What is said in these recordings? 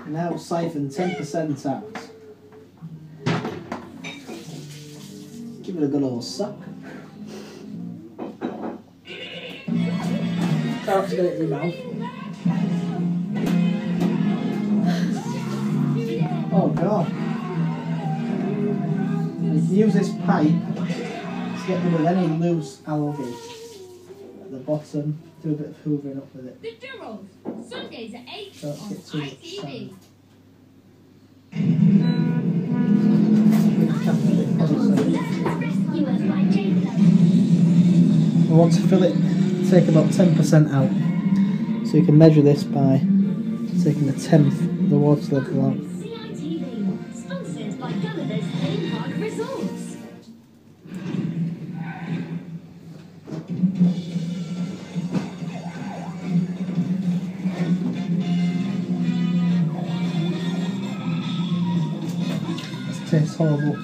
Now siphon 10% out. Give it a good old suck. Try not to get it in your mouth. Oh god. You can use this pipe to get rid of any loose algae at the bottom. Do a bit of hoovering up with it. The Durrells, Sundays at 8 So on ITV. We want to fill it, take about 10% out. So you can measure this by taking a tenth of the water level out. CITV, sponsored by Gulliver's Theme Park Resorts. This tastes horrible.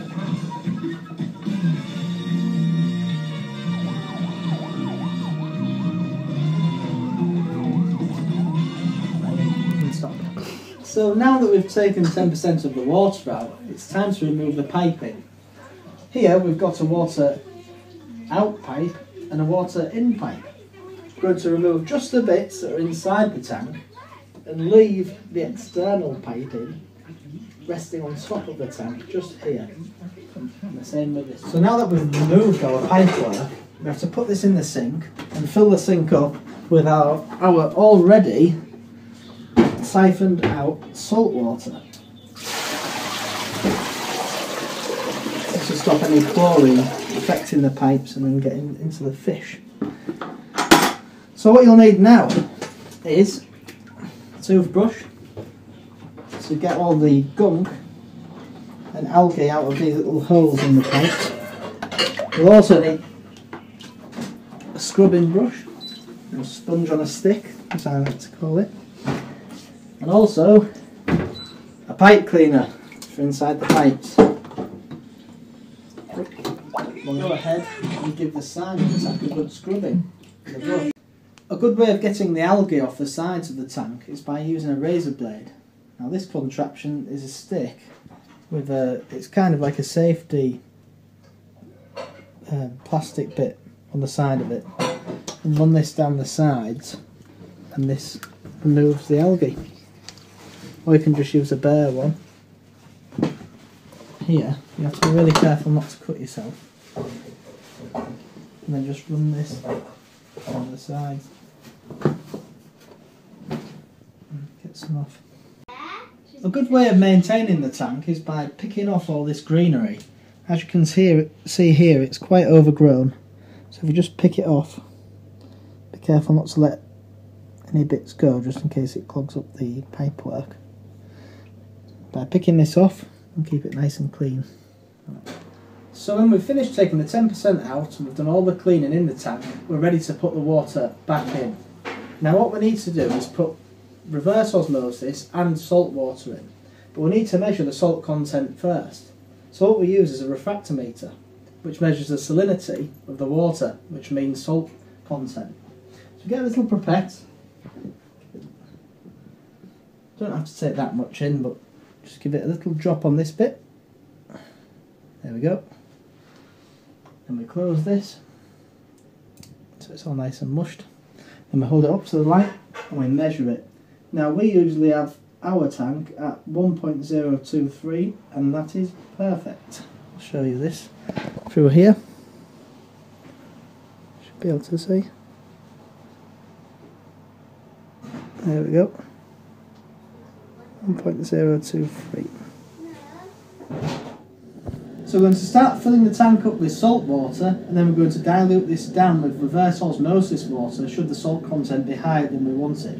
So now that we've taken 10% of the water out, it's time to remove the piping. Here we've got a water out pipe and a water in pipe. We're going to remove just the bits that are inside the tank and leave the external piping resting on top of the tank just here. And the same with this. So now that we've removed our pipework, we have to put this in the sink and fill the sink up with our already siphoned out salt water. This will stop any chlorine affecting the pipes and then getting into the fish. So what you'll need now is a toothbrush to get all the gunk and algae out of these little holes in the pipes. You'll also need a scrubbing brush, or a sponge on a stick, as I like to call it. And also a pipe cleaner for inside the pipes. We'll go ahead and give the side of the tank a good scrubbing with a brush. A good way of getting the algae off the sides of the tank is by using a razor blade. Now this contraption is a stick with it's kind of like a safety plastic bit on the side of it. And run this down the sides and this removes the algae. Or you can just use a bare one. Here, you have to be really careful not to cut yourself. And then just run this on the sides. And get some off. A good way of maintaining the tank is by picking off all this greenery. As you can see here, it's quite overgrown. So if you just pick it off, be careful not to let any bits go, just in case it clogs up the pipework. By picking this off and keep it nice and clean. So when we've finished taking the 10% out and we've done all the cleaning in the tank, we're ready to put the water back in. Now what we need to do is put reverse osmosis and salt water in, but we need to measure the salt content first. So what we use is a refractometer, which measures the salinity of the water, which means salt content. So get a little pipette. Don't have to take that much in, but just give it a little drop on this bit. There we go. Then we close this, so it's all nice and mushed. Then we hold it up to the light and we measure it. Now we usually have our tank at 1.023 and that is perfect. I'll show you this through here. Should be able to see. There we go. 1.023. So we're going to start filling the tank up with salt water and then we're going to dilute this down with reverse osmosis water should the salt content be higher than we want it.